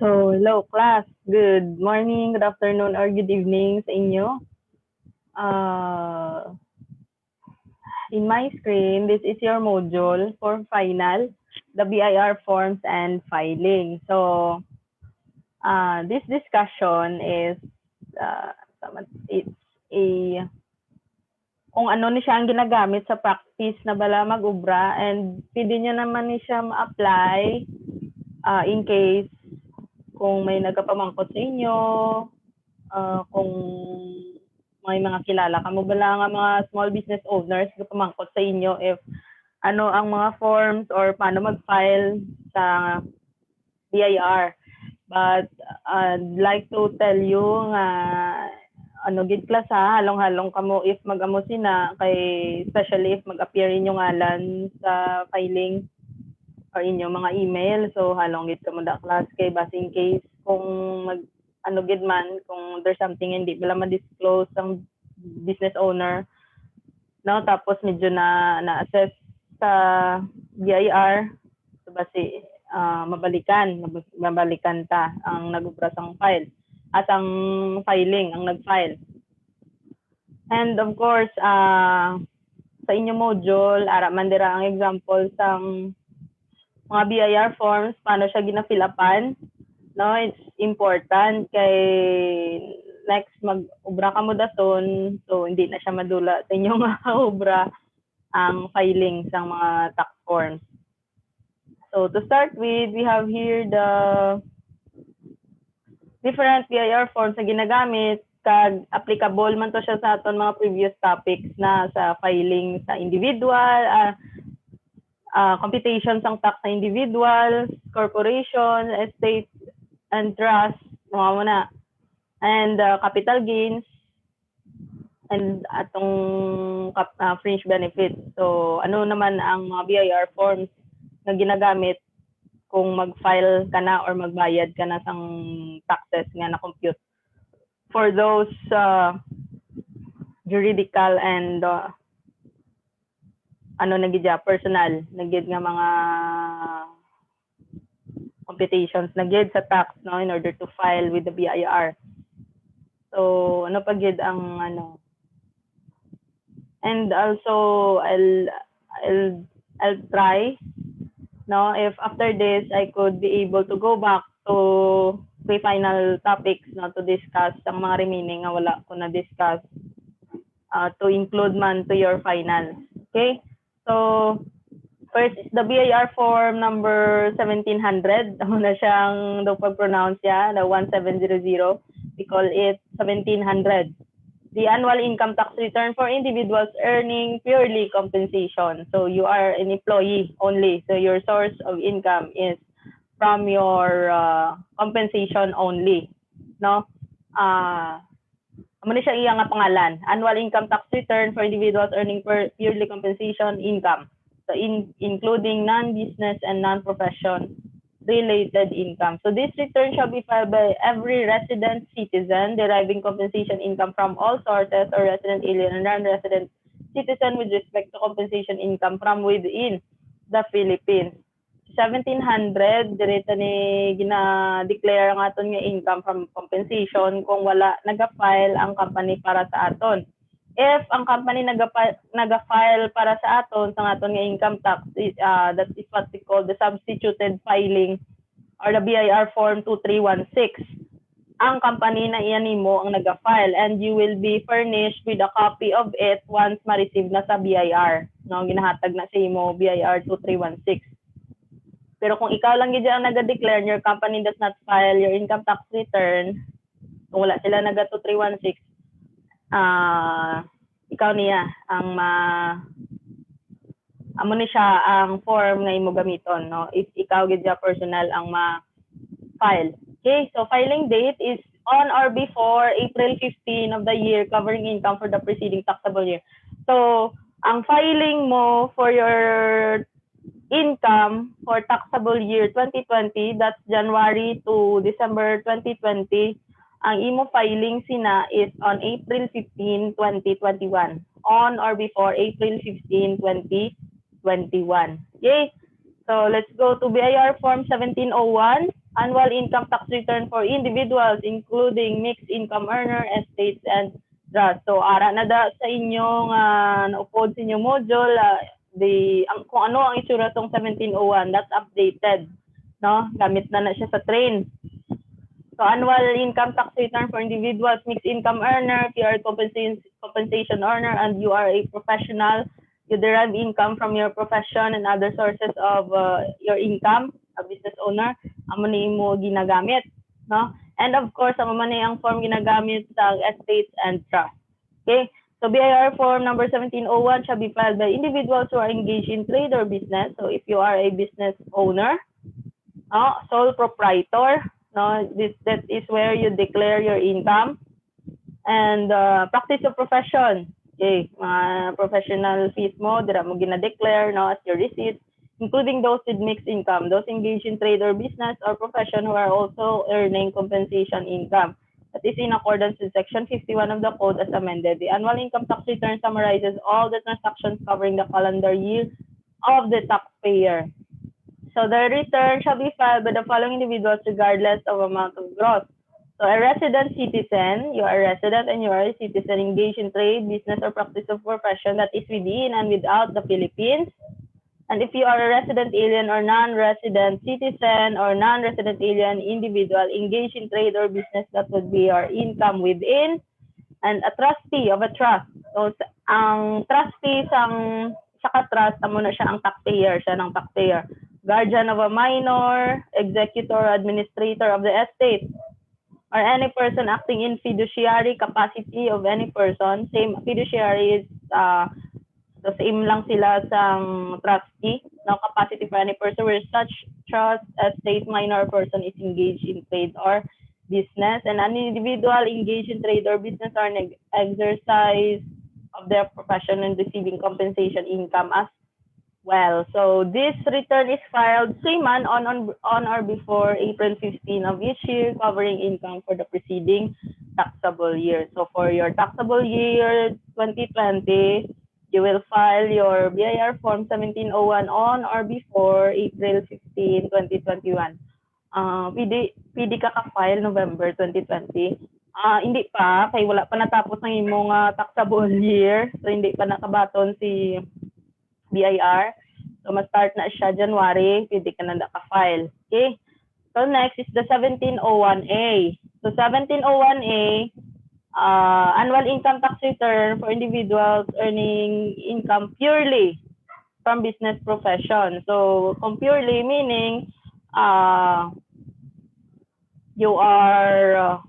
So, hello class. Good morning, good afternoon, or good evening sa inyo. In my screen, this is your module for final, the BIR forms and filing. So, this discussion is, it's a, kung ano ni siya ang ginagamit sa practice na bala mag-ubra, and pwede nyo naman ni siya ma-apply in case kung may nagkapamangkot sa inyo, kung may mga kilala ka mo bala nga mga small business owners nagpamangkot sa inyo if ano ang mga forms or paano mag-file sa BIR. But I'd like to tell you nga ano gid class ha, halong-halong kamo if mag-amo sina kay especially if mag-appear inyong ngalan sa filing or inyong mga email. So halong gid kamo da class kay base in case kung mag ano gid man kung there's something hindi bala ma-disclose ang business owner no tapos medyo na-assess sa BIR so base mabalikan ta ang nagubra sang file at ang filing ang nag-file. And of course sa inyong module ara man dira ang example sang mga BIR forms paano siya gina-fill-upan. No, it's important kay next mag-ubra ka mo dason so hindi na siya madula sa inyong ubra ang filing sa mga tax forms. So to start with, we have here the different BIR forms na ginagamit kag applicable man to siya sa aton mga previous topics na sa filing sa individual, computation sang tax sa individual, corporation, estate, and trust, mga muna. And capital gains, and atong fringe benefits. So, ano naman ang mga BIR forms na ginagamit kung mag-file ka na or magbayad ka na sang taxes nga na-compute. For those juridical and personal, nagid nga mga computations nagid sa tax no in order to file with the BIR. So ano pa gid ang ano. And also I'll try no if after this I could be able to go back to the final topics no to discuss ang mga remaining nga wala ko na discuss to include man to your finals. Okay? So first is the BIR form number 1700. Ano na siyang daw pag-pronounce siya, the 1700. We call it 1700. The annual income tax return for individuals earning purely compensation. So you are an employee only. So your source of income is from your compensation only. No? Ano siya iya nga pangalan? Annual income tax return for individuals earning purely compensation income. So including non-business and non-profession related income. So this return shall be filed by every resident citizen deriving compensation income from all sources or resident alien and non-resident citizen with respect to compensation income from within the Philippines. 1700 direta ni gina-declare ang aton nga income from compensation kung wala naga-file ang company para sa aton. If ang company naga-file para sa aton sa aton nga income tax, that is what we call the substituted filing or the BIR form 2316. Ang company na iyan nimo ang naga-file and you will be furnished with a copy of it once ma-receive na sa BIR. No, ginahatag na sa imo BIR 2316. Pero kung ikaw lang gid ang naga-declare, your company does not file your income tax return, kung wala sila naga 2316, ikaw niya ang amo ni siya ang form nga imo gamiton no if ikaw gid personal ang ma-file. Okay, so filing date is on or before April 15 of the year covering income for the preceding taxable year. So ang filing mo for your income for taxable year 2020, that's January to December 2020, ang imo filing sina is on April 15, 2021. On or before April 15, 2021. Okay? So let's go to BIR form 1701. annual income tax return for individuals, including mixed income earner, estates, and trust. So, ara na da sa inyong naupod sa inyong module, kung ano ang itsura tong 1701, that's updated. No? Gamit na siya sa train. So, annual income tax return for individuals, mixed income earner, if you are compensation earner, and you are a professional, you derive income from your profession and other sources of your income, a business owner, amo ni mo ginagamit, no? And of course, amo man ang form ginagamit sa estates and trust. Okay? So, BIR form number 1701 shall be filed by individuals who are engaged in trade or business. So, if you are a business owner, sole proprietor, no, that is where you declare your income. And practice of profession. Okay, professional fees mo, dira mo gina-declare, no, as your receipts, including those with mixed income, those engaged in trade or business or profession who are also earning compensation income. That is in accordance with Section 51 of the Code as amended. The annual income tax return summarizes all the transactions covering the calendar year of the taxpayer. So the return shall be filed by the following individuals regardless of amount of gross. So a resident citizen, you are a resident and you are a citizen engaged in trade, business, or practice of profession that is within and without the Philippines. And if you are a resident alien or non-resident citizen or non-resident alien individual engaged in trade or business, that would be your income within. And a trustee of a trust. So ang trustee sa trust, amo na siya ang taxpayer, siya ng taxpayer. Guardian of a minor, executor, administrator of the estate, or any person acting in fiduciary capacity of any person. Same fiduciary is the same lang sila sa trustee. No capacity for any person where such trust, estate, minor person is engaged in trade or business, and an individual engaged in trade or business or an exercise of their profession and receiving compensation income as well. So this return is filed same man on or before April 15 of each year, covering income for the preceding taxable year. So for your taxable year 2020, you will file your BIR form 1701 on or before April 15, 2021. Pwede ka ka-file November 2020. Hindi pa, kay wala pa natapos ng imong taxable year. So hindi pa nakabaton si BIR. So ma-start na siya January, pwede ka na ka-file. Okay? So next is the 1701A. So 1701A, annual income tax return for individuals earning income purely from business profession. So kung purely meaning you are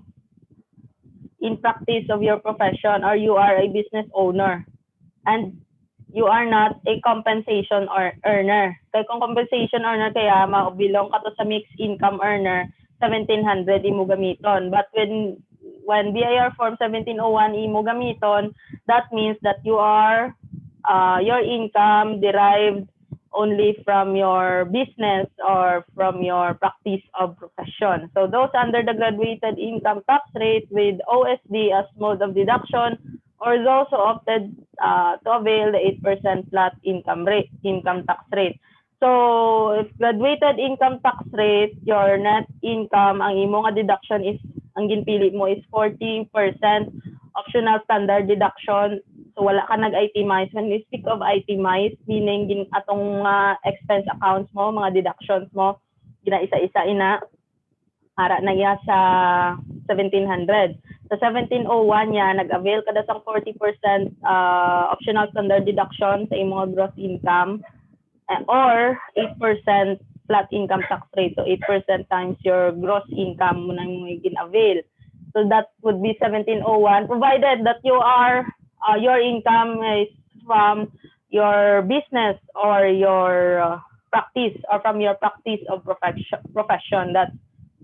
in practice of your profession or you are a business owner and you are not a compensation or earner. Kaya kung compensation earner kaya mabilong ka to sa mixed income earner, 1,700 imo gamiton. But when BIR form 1701 imo gamiton, that means that you are your income derived only from your business or from your practice of profession. So those under the graduated income tax rate with OSD as mode of deduction, or those who opted to avail the 8% flat income tax rate. So if graduated income tax rate, your net income, ang imo nga deduction is, ang ginpili mo is 40% optional standard deduction. So wala ka nag-itemize. When we speak of itemize, meaning atong expense accounts mo, mga deductions mo, gina-isa-isa ina, ara na iya sa 1,700. Sa 1701 niya, nag-avail ka na sa 40% optional standard deduction sa imong gross income or 8% flat income tax rate. So 8% times your gross income mo nang gin-avail. So that would be 1701, provided that you are your income is from your business or your practice or from your practice of profession. That's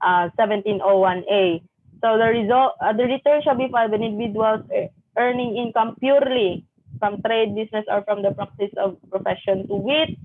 1701A. So the return shall be filed by individuals earning income purely from trade, business, or from the practice of profession to wit.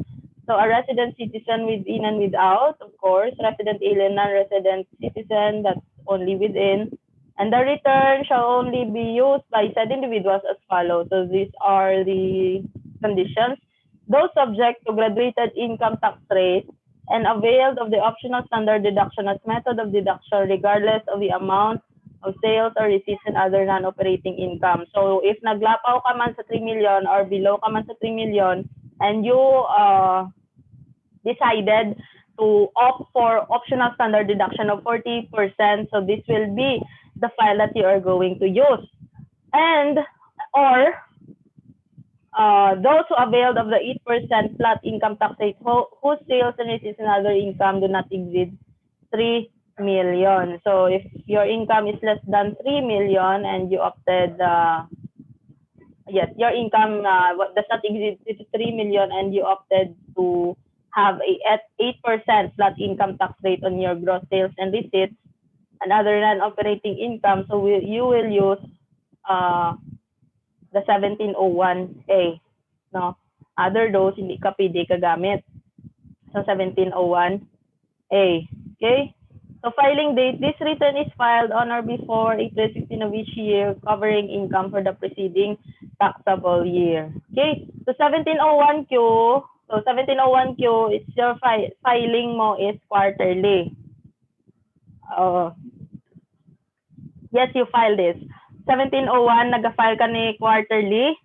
So a resident citizen within and without, of course, resident alien, non-resident citizen, that's only within. And the return shall only be used by said individuals as follows. So these are the conditions. Those subject to graduated income tax rate and availed of the optional standard deduction as method of deduction regardless of the amount of sales or receipts and other non-operating income. So if naglapaw ka man sa 3 million or below ka man sa 3 million and you decided to opt for optional standard deduction of 40%, so this will be the file that you are going to use. And or those who availed of the 8% flat income tax rate whose sales and receipts and other income do not exceed 3 million. So if your income is less than 3 million and you opted, yes, your income does not exceed 3 million and you opted to have a 8% flat income tax rate on your gross sales and receipts and other non-operating income, so you will use the 1701A, no? Other those hindi ka pwede kagamit. So 1701A, okay? So filing date, this return is filed on or before April 16 of each year, covering income for the preceding taxable year. Okay? So 1701Q, so 1701Q, it's your filing mo is quarterly. Yes, you file this. 1701, nag-file ka ni quarterly.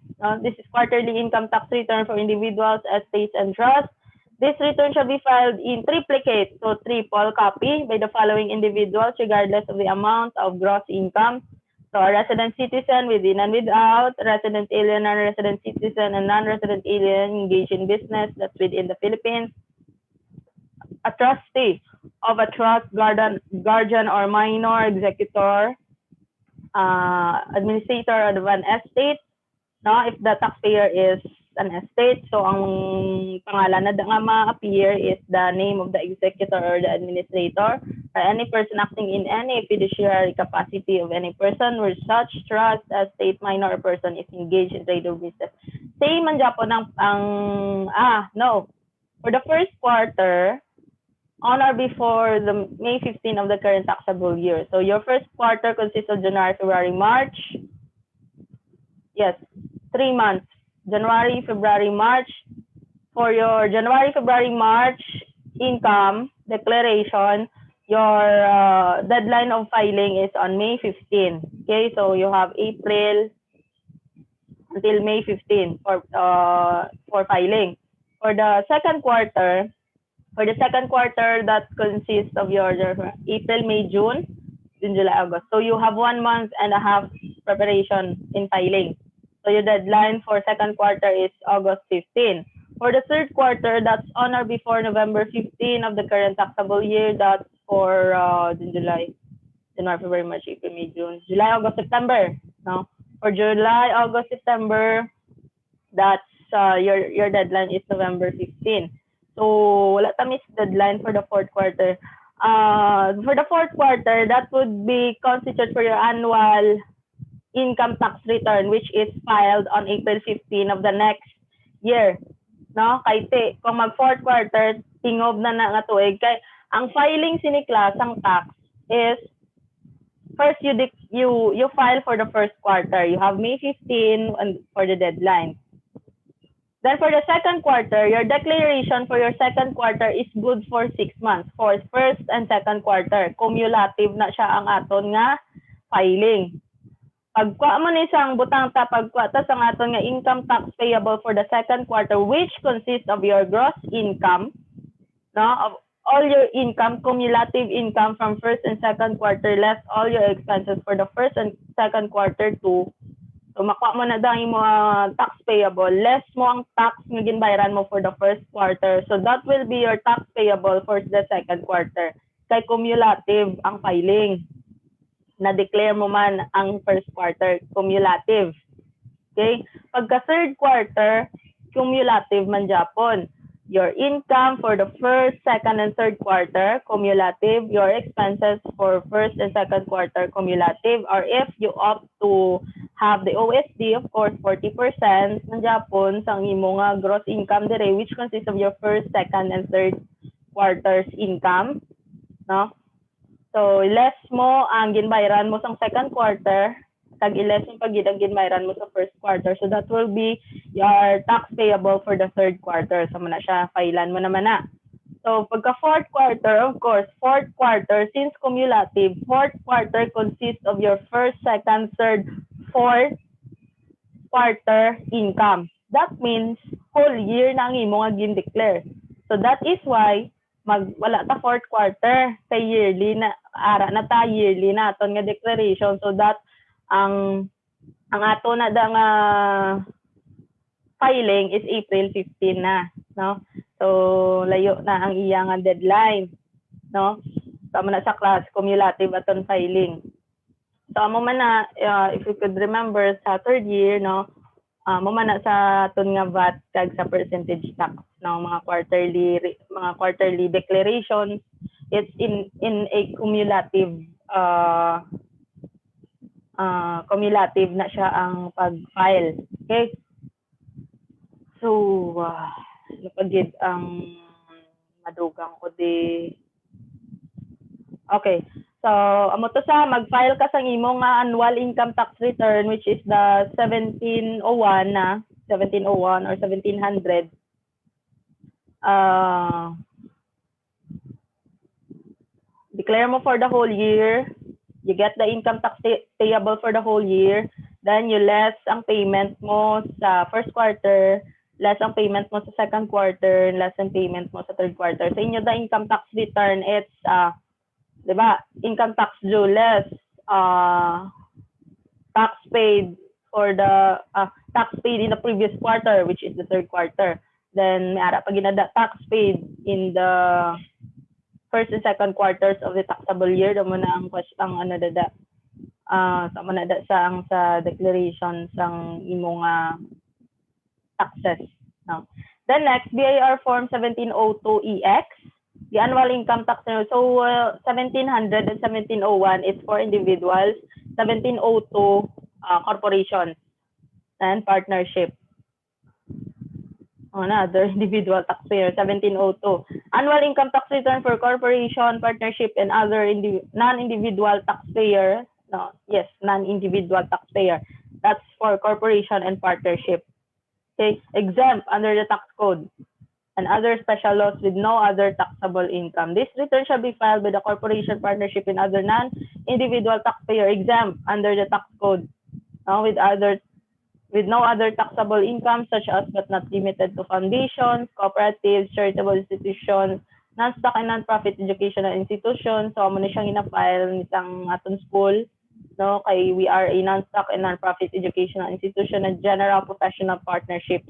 This is quarterly income tax return for individuals, estates, and trusts. This return shall be filed in triplicate, so triple copy by the following individuals regardless of the amount of gross income. So a resident citizen within and without, resident alien, non-resident citizen, and non-resident alien engaged in business that's within the Philippines. A trustee of a trust, guardian or minor, executor, administrator of an estate, no, if the taxpayer is an estate, so ang pangalan na nga ma-appear is the name of the executor or the administrator, or any person acting in any fiduciary capacity of any person where such trust, estate, minor person is engaged in trade or business. Same man Japon for the first quarter, on or before the May 15 of the current taxable year. So your first quarter consists of January, February, March. Yes, 3 months. January, February, March. For your January, February, March income declaration, your deadline of filing is on May 15. Okay, so you have April until May 15 for filing. For the second quarter, that consists of your April, May, June, July, August. So you have 1 month and a half preparation in filing. So your deadline for second quarter is August 15. For the third quarter, that's on or before November 15 of the current taxable year. That's for July, February, March, April, May, June, July, August, September. No, for July, August, September, that's your deadline is November 15. So wala tamis deadline for the fourth quarter. For the fourth quarter, that would be constituted for your annual income tax return, which is filed on April 15 of the next year. No, kay kung mag fourth quarter, tingob na nga tuig kay ang filing siniklas ang tax is first you file for the first quarter. You have May 15 for the deadline. Then for the second quarter, your declaration for your second quarter is good for 6 months, for first and second quarter. Cumulative na siya ang aton nga filing. Pagkuha mo ni isang butang pagkuha ta sa aton nga income tax payable for the second quarter, which consists of your gross income, no, of all your income, cumulative income from first and second quarter, less all your expenses for the first and second quarter too. So makuha mo na dahil mo tax payable, less mo ang tax nga ginbayaran mo for the first quarter. So that will be your tax payable for the second quarter. Kay cumulative ang filing. Na-declare mo man ang first quarter, cumulative. Okay? Pagka third quarter, cumulative man Japon. Your income for the first, second, and third quarter, cumulative. Your expenses for first and second quarter, cumulative. Or if you opt to have the OSD, of course, 40% ng Japon sa imo nga gross income dire, which consists of your first, second, and third quarter's income. No? So, less mo ang ginbayaran mo sa second quarter, tag less yung ginbayaran mo sa first quarter. So, that will be your tax payable for the third quarter. So, na siya, filean mo naman na. So, pagka fourth quarter, of course, fourth quarter, since cumulative, fourth quarter consists of your first, second, third, fourth quarter income. That means, whole year na ang imo nga gin-declare. So, that is why, wala ta fourth quarter, kay yearly na, ara na ta yearly na, aton nga declaration. So, that, ang ato na da nga filing is April 15 na, no? So, layo na ang iya nga deadline, no? Tama na sa class, cumulative aton filing. So, amo man na, if you could remember, sa third year, no? Mo man na sa aton nga VAT kag sa percentage tax, no? Mga quarterly declarations, it's in a cumulative cumulative na siya ang pag-file. Okay? So, napagid ang madugang ko di. Okay. So, amo to sa mag-file ka sa imong annual income tax return, which is the 1701 na, 1701 or 1700. Declare mo for the whole year. You get the income tax payable for the whole year. Then you less ang payment mo sa first quarter, less ang payment mo sa second quarter, less ang payment mo sa third quarter. Sa inyo, the income tax return, it's, di ba, income tax due less tax paid for the, tax paid in the previous quarter, which is the third quarter. Then, may ara pa ginada tax paid in the first and second quarters of the taxable year. Damo na ang ano dada. Sama na da sa declaration sang imong taxes. No. Then next, BIR Form 1702EX, the annual income tax. So 1700 and 1701 is for individuals, 1702 corporations and partnership. Another individual taxpayer, 1702. Annual income tax return for corporation, partnership, and other non-individual taxpayer. No, yes, non-individual taxpayer. That's for corporation and partnership. Okay, exempt under the tax code and other special laws with no other taxable income. This return shall be filed by the corporation, partnership, and other non-individual taxpayer exempt under the tax code, with no other taxable income, such as but not limited to foundations, cooperatives, charitable institutions, non-stock and non-profit educational institutions. So, amo na siyang ina-file nitang aton school, no? Kay we are a non-stock and non-profit educational institution and general professional partnerships,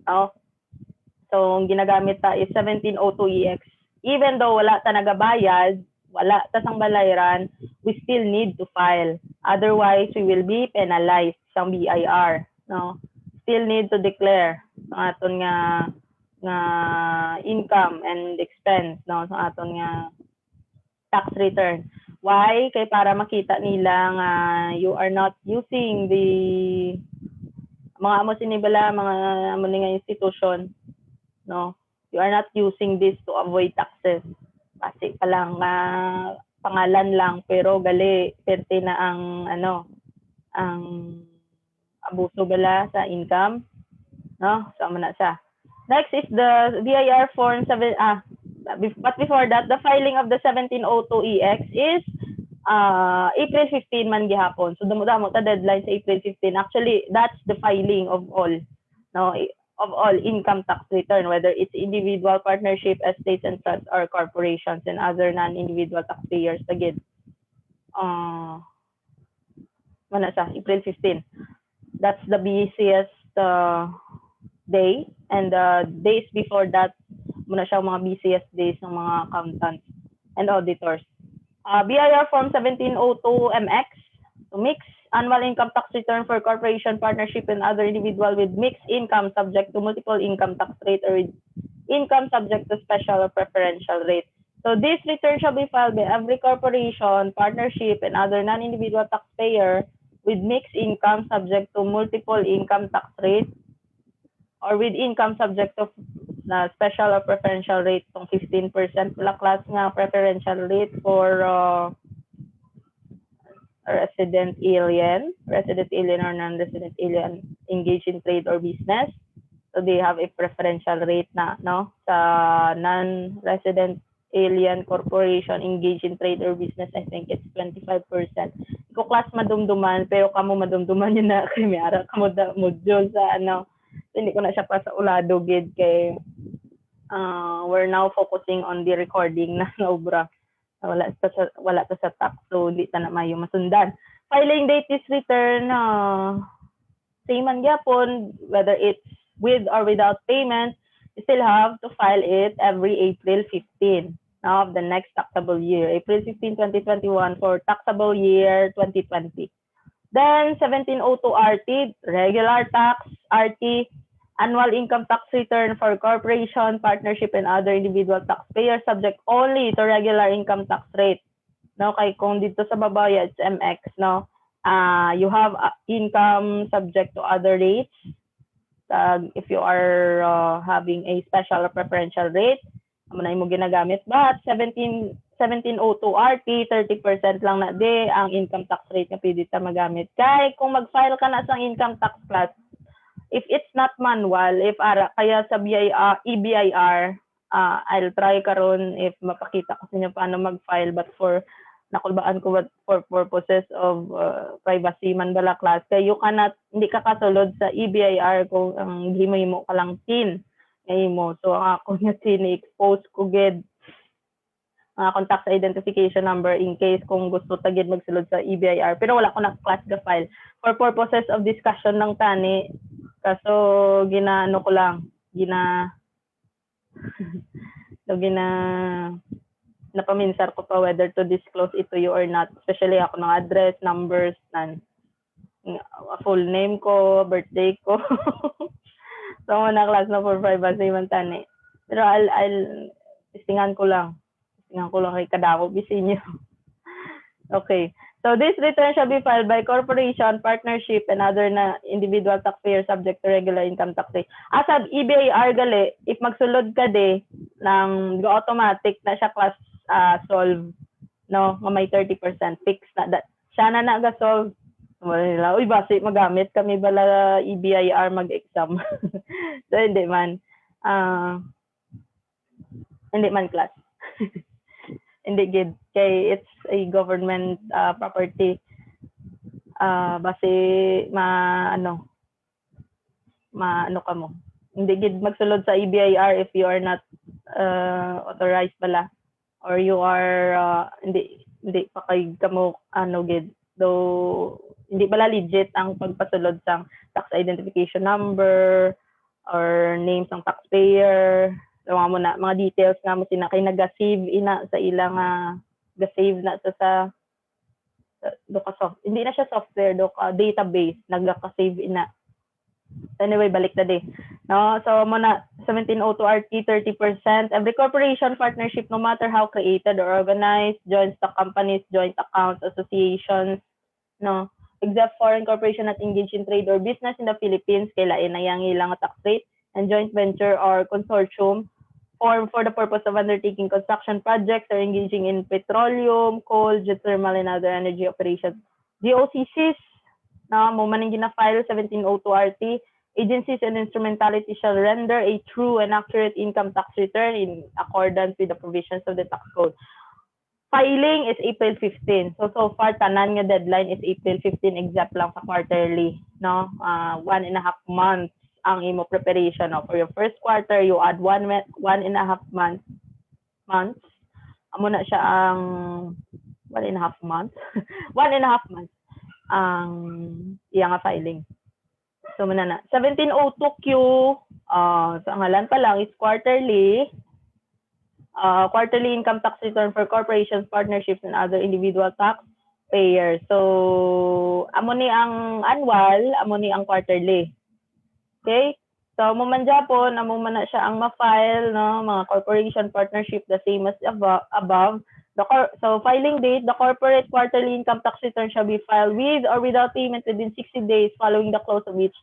no? So, ang ginagamit ta is 1702EX. Even though wala ta nagabayad, wala ta sang balayran, we still need to file. Otherwise, we will be penalized sa BIR, no? Still need to declare ang aton nga income and expense, no, sa aton nga tax return. Why? Kay para makita nila nga you are not using the mga amo sinibala, mga amo nga institution, no? You are not using this to avoid taxes. Kasi pa lang pangalan lang, pero gali perte na ang ang abuso bala sa income, no? So amo na sa. Next is the BIR Form 7 but before that, the filing of the 1702EX is April 15 man gihapon. So damo-damo ta deadline sa April 15. Actually, that's the filing of all, no, of all income tax return, whether it's individual, partnership, estates and trusts, or corporations and other non-individual taxpayers. Again, mana sa April 15. That's the busiest day, and the days before that, muna siya mga busiest days ng mga accountants and auditors. BIR Form 1702MX, to mix annual income tax return for corporation, partnership, and other individual with mixed income subject to multiple income tax rate or with income subject to special or preferential rate. So this return shall be filed by every corporation, partnership, and other non-individual taxpayer with mixed income subject to multiple income tax rate or with income subject to special or preferential rate tong 15% pula class nga preferential rate for resident alien or non-resident alien engaged in trade or business. So they have a preferential rate na, no? Sa non-resident alien corporation engaged in trade or business, I think it's 25%. Ko class madumduman, pero kamo madumduman yun na kay Miara, kamo da module sa ano. So, hindi ko na siya pa sa ulado gid kay we're now focusing on the recording na obra. Wala to sa tax, so hindi ta na mayo masundan. Filing date is return same man gyapon, whether it's with or without payment, you still have to file it every April 15 now of the next taxable year, April 15, 2021 for taxable year 2020. Then 1702 RT, regular tax, RT, annual income tax return for corporation, partnership, and other individual taxpayers subject only to regular income tax rate. No, kay kung dito sa babaya, it's MX, no? You have income subject to other rates. If you are having a special or preferential rate, amo na imo ginagamit. But 1702 RT, 30% lang na di ang income tax rate nga pwede ta magamit. Kay kung mag-file ka na sa income tax class, if it's not manual, if kaya sa EBIR, I'll try karon if mapakita ko sa inyo paano mag-file, but for nakulbaan ko for purposes of privacy man bala class, kay you cannot, hindi ka kasulod sa EBIR kung ang himo ka lang PIN mo. So ako nga expose ko gid contact identification number in case kung gusto tagid magsulod sa EBIR, pero wala ko na class ga file for purposes of discussion ng tani. Kaso ginaano ko lang, napaminsar ko pa whether to disclose it to you or not, especially ako ng address, numbers, full name ko, birthday ko. So na class na for privacy man tani. Pero I'll testingan ko lang kay kadako bisin niyo. Okay. So this return shall be filed by corporation, partnership, and other na individual taxpayer subject to regular income tax rate. Asab EBIR gali, if magsulod ka de ng automatic na siya class solve, no, nga may 30% fixed na that. Siya na naga-solve. Wala, uy, basi magamit kami bala EBIR mag-exam. So hindi man class. Hindi gid kay it's a government property, base maano ka mo, hindi gid magsulod sa EBIR if you are not authorized bala, or you are hindi pa kay kamo gid, though hindi bala legit ang pagpasulod sa tax identification number or names ng taxpayer. So, mo na mga details nga mo kay naga-save ina sa ilang ga-save na sa hindi na siya software, database naga-save ina. Anyway, balik na di. No, so mo na 1702 RT 30%. Every corporation, partnership, no matter how created or organized, joint stock companies, joint accounts, associations, no, except foreign corporation not engaged in trade or business in the Philippines, kailain na yang ilang tax rate, and joint venture or consortium formed for the purpose of undertaking construction projects or engaging in petroleum, coal, geothermal, and other energy operations. GOCCs, na mo man ang gina-file 1702 RT, agencies and instrumentalities shall render a true and accurate income tax return in accordance with the provisions of the tax code. Filing is April 15. So far, tanan nga deadline is April 15, except lang sa quarterly, no? 1.5 months ang imo preparation, no? For your first quarter, you add 1.5 months. Amo na siya ang 1.5 months. 1.5 months ang iyang filing. So muna na. 1702Q, sa ngalan pa lang is quarterly. Quarterly income tax return for corporations, partnerships, and other individual taxpayers. So, amo ni ang annual, amo ni ang quarterly. Okay? So, amo man Japon, amo man na siya ang ma-file, no? Mga corporation, partnership, the same as above. So, filing date, the corporate quarterly income tax return shall be filed with or without payment within 60 days following the close of each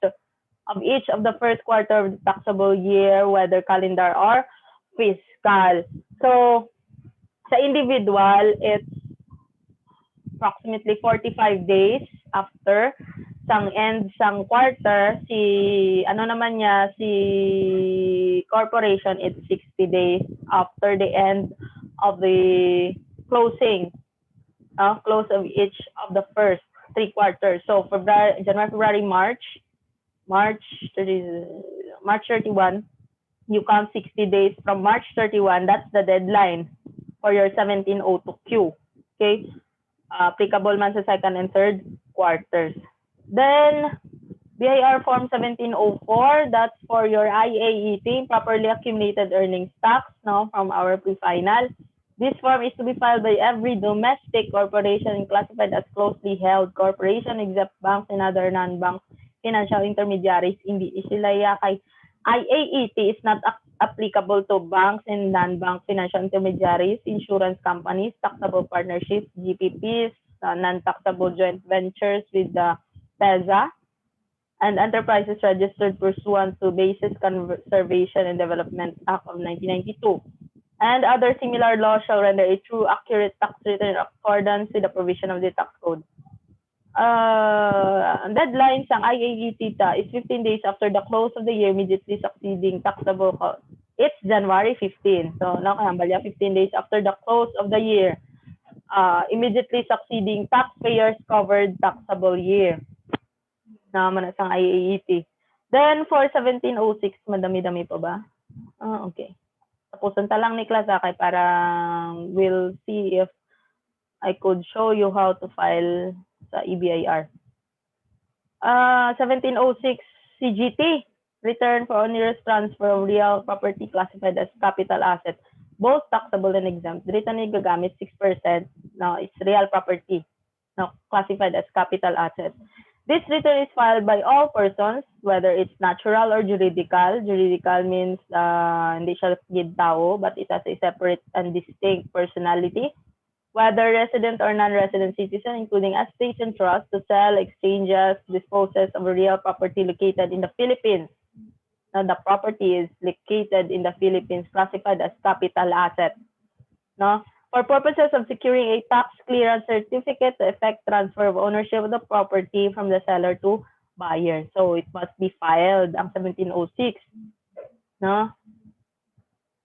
of the first quarter of the taxable year, whether calendar or fiscal. So, sa individual, it's approximately 45 days after sang quarter, si corporation, it's 60 days after the end of the closing, close of each of the first 3 quarters. So January, February, March 31, you count 60 days from March 31. That's the deadline for your 1702Q. Okay? Applicable man sa second and third quarters. Then, BIR Form 1704, that's for your IAET, properly accumulated earnings tax, no, from our pre-final. This form is to be filed by every domestic corporation classified as closely held corporation, except banks and other non-bank financial intermediaries. Hindi sila kay IAET is not applicable to banks and non-bank financial intermediaries, insurance companies, taxable partnerships, GPPs, non-taxable joint ventures with the PEZA, and enterprises registered pursuant to Basis Conservation and Development Act of 1992. And other similar laws shall render a true, accurate tax return in accordance with the provision of the tax code. Deadline sang IAET is 15 days after the close of the year immediately succeeding taxable. It's January 15. So, nakahambal 15 days after the close of the year, immediately succeeding taxpayers covered taxable year. Naman sang IAET. Then, for 1706, madami-dami pa ba? Okay. Tapusan ta lang ni class kay para we'll see if I could show you how to file sa EBIR. 1706 CGT, return for onerous transfer of real property classified as capital asset, both taxable and exempt. Dito na gagamit 6%. No, it's real property, no, classified as capital asset. This return is filed by all persons, whether it's natural or juridical. Juridical means hindi siya tao, but it has a separate and distinct personality. Whether resident or non-resident citizen, including estates and trusts, to sell, exchanges, disposes of real property located in the Philippines. Now, the property is located in the Philippines, classified as capital asset. No? For purposes of securing a tax clearance certificate to effect transfer of ownership of the property from the seller to buyer. So, it must be filed ang 1706. No?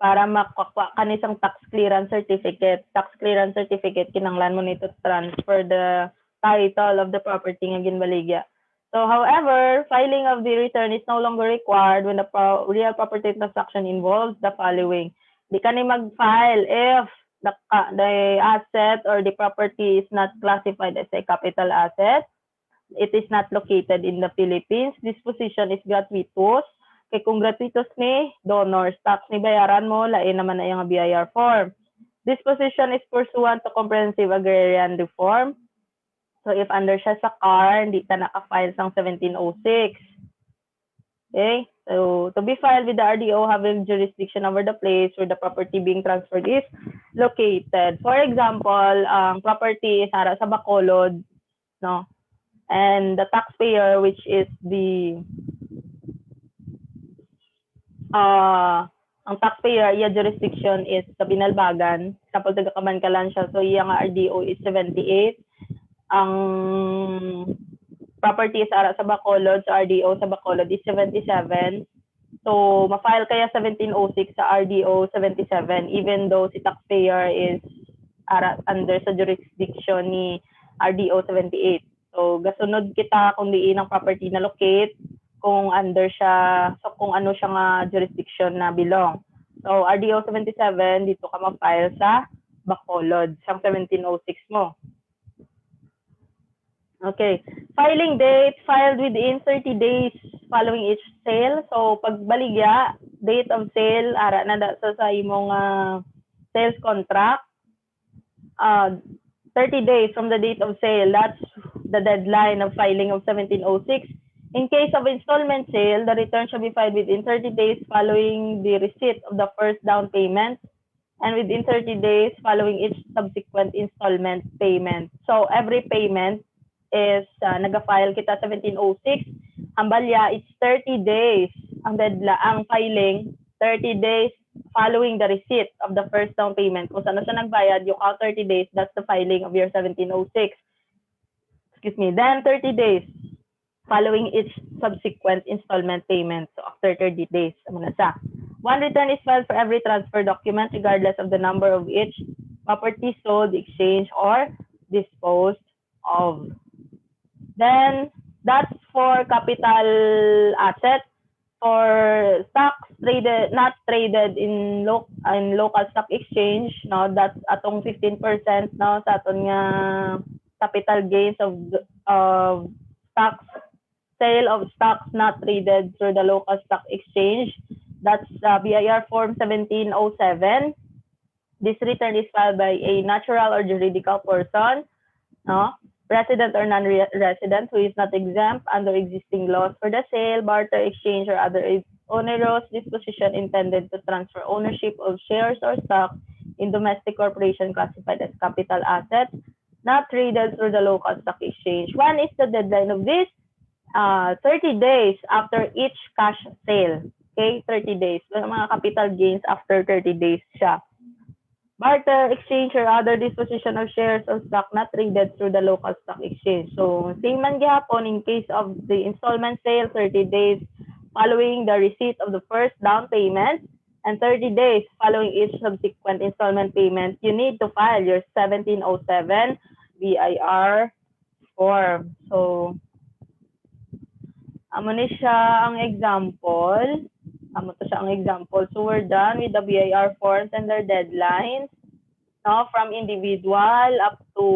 Para makakuha ka nisang tax clearance certificate. Tax clearance certificate, kinanglan mo nito transfer the title of the property nga ginbaligya. So, however, filing of the return is no longer required when the real property transaction involves the following. Di ka ni mag-file if the asset or the property is not classified as a capital asset. It is not located in the Philippines. Disposition is gratuitous. Kay kung gratuitous ni donors, tax ni bayaran mo, lain naman na yung BIR form. Disposition is pursuant to comprehensive agrarian reform. So if under siya sa CAR, hindi ka naka-file sang 1706. Okay? So to be filed with the RDO having jurisdiction over the place where the property being transferred is located. For example, property is sa Bacolod, no? And the taxpayer, which is the ang taxpayer, iya jurisdiction is sa Binalbagan. Kapag taga-Kamankalan siya, so iya nga RDO is 78. Ang property is sa Bacolod, sa RDO sa Bacolod is 77. So, ma-file kaya 1706 sa RDO 77, even though si taxpayer is under sa jurisdiction ni RDO 78. So, gasunod kita kung diin ang property na locate, kung under siya, so kung ano siya nga jurisdiction na belong. So, RDO 77, dito ka ma-file sa Bacolod, sa 1706 mo. Okay. Filing date, filed within 30 days following each sale. So, pagbaligya, date of sale, ara na sa imong sales contract. 30 days from the date of sale, that's the deadline of filing of 1706. In case of installment sale, the return shall be filed within 30 days following the receipt of the first down payment and within 30 days following each subsequent installment payment. So, every payment is nag-file kita 1706. Ang balya, it's 30 days. Ang filing, 30 days following the receipt of the first down payment. Kung saan siya nagbayad, you count 30 days, that's the filing of your 1706. Excuse me. Then 30 days. following each subsequent installment payment. So after 30 days, ano na siya. One return is filed for every transfer document regardless of the number of each property sold, exchanged, or disposed of. Then, that's for capital asset. For stocks traded, not traded in local stock exchange, no, that's atong 15%, no, sa aton nga capital gains of stocks, sale of stocks not traded through the local stock exchange. That's BIR Form 1707. This return is filed by a natural or juridical person, no, resident or non-resident who is not exempt under existing laws for the sale, barter, exchange, or other onerous disposition intended to transfer ownership of shares or stock in domestic corporation classified as capital assets, not traded through the local stock exchange. When is the deadline of this? 30 days after each cash sale. Okay, 30 days. Mga capital gains after 30 days siya. Barter, exchange, or other disposition of shares or stock not traded through the local stock exchange. So, same man gihapon in case of the installment sale, 30 days following the receipt of the first down payment and 30 days following each subsequent installment payment, you need to file your 1707 BIR form. So, amo ni siya ang example. Amo to siya ang example. So, we're done with the BIR forms and their deadlines. No, from individual up to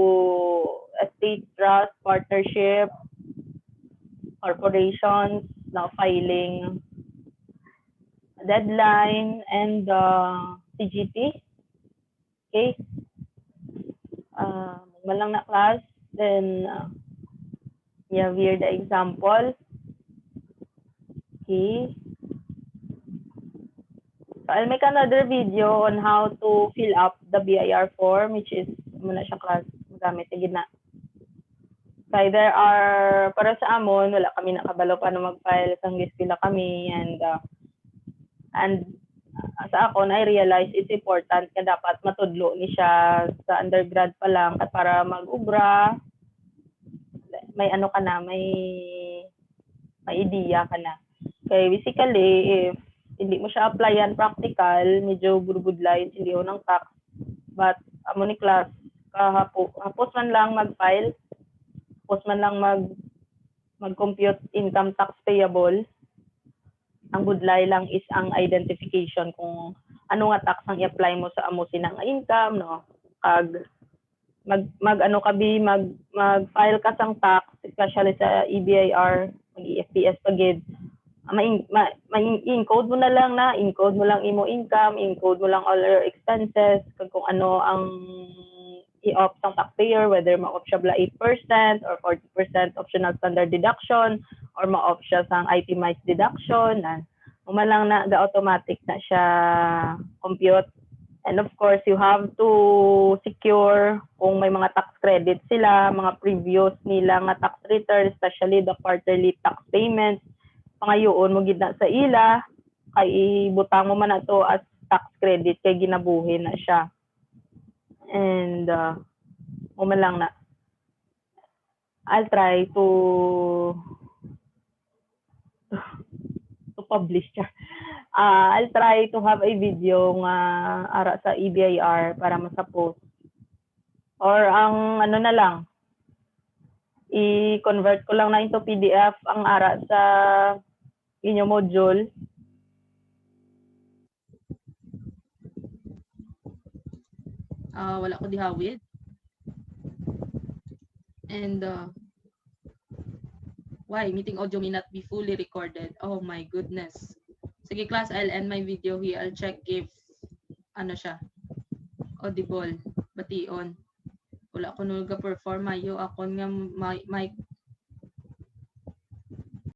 estate trust, partnership, corporations, now filing deadline, and CGT. Okay. Malang na class. Then, you have here the example. Okay. So I'll make another video on how to fill up the BIR form, which is muna siya class gamit sa gitna. Kaya there are, para sa amon, wala kami nakabalo paano mag-file, sanggis pila kami, and sa akon, I realize it's important na dapat matudlo ni siya sa undergrad pa lang at para mag-ubra, may ano ka na, may idea ka na. Kaya basically, if hindi mo siya applyan practical, medyo gurgudlay, hindi ho ng tax. But, amo ni class, hapos man lang mag-file, hapos man lang mag-compute income tax payable, ang budlay lang is ang identification kung ano nga tax ang i-apply mo sa amo sinang income, no? Mag-file ka sang tax, especially sa EBIR, mag-EFPS pagid. Ma-encode mo na lang encode mo lang imo income, encode mo lang all your expenses, kung ano ang i-opt ng taxpayer, whether ma-opt siya bla 8% or 40% optional standard deduction, or ma-opt siya sang itemized deduction, umalang na the automatic na siya compute. And of course, you have to secure kung may mga tax credits sila, mga previous nila nga tax return, especially the quarterly tax payments, pangayoon mo gid na sa ila, kay ibutang mo man na to as tax credit, kay ginabuhin na siya. And, umalang na. I'll try to publish siya. I'll try to have a video nga ara sa EBIR para masapost. Or ang ano na lang, i-convert ko lang na into PDF ang ara sa inyo module. Wala ko dihawid. And why meeting audio may not be fully recorded? Oh my goodness. Sige class, I'll end my video here. I'll check if ano siya, audible, bation. Wala ko nung ga-perform mayo akon nga mic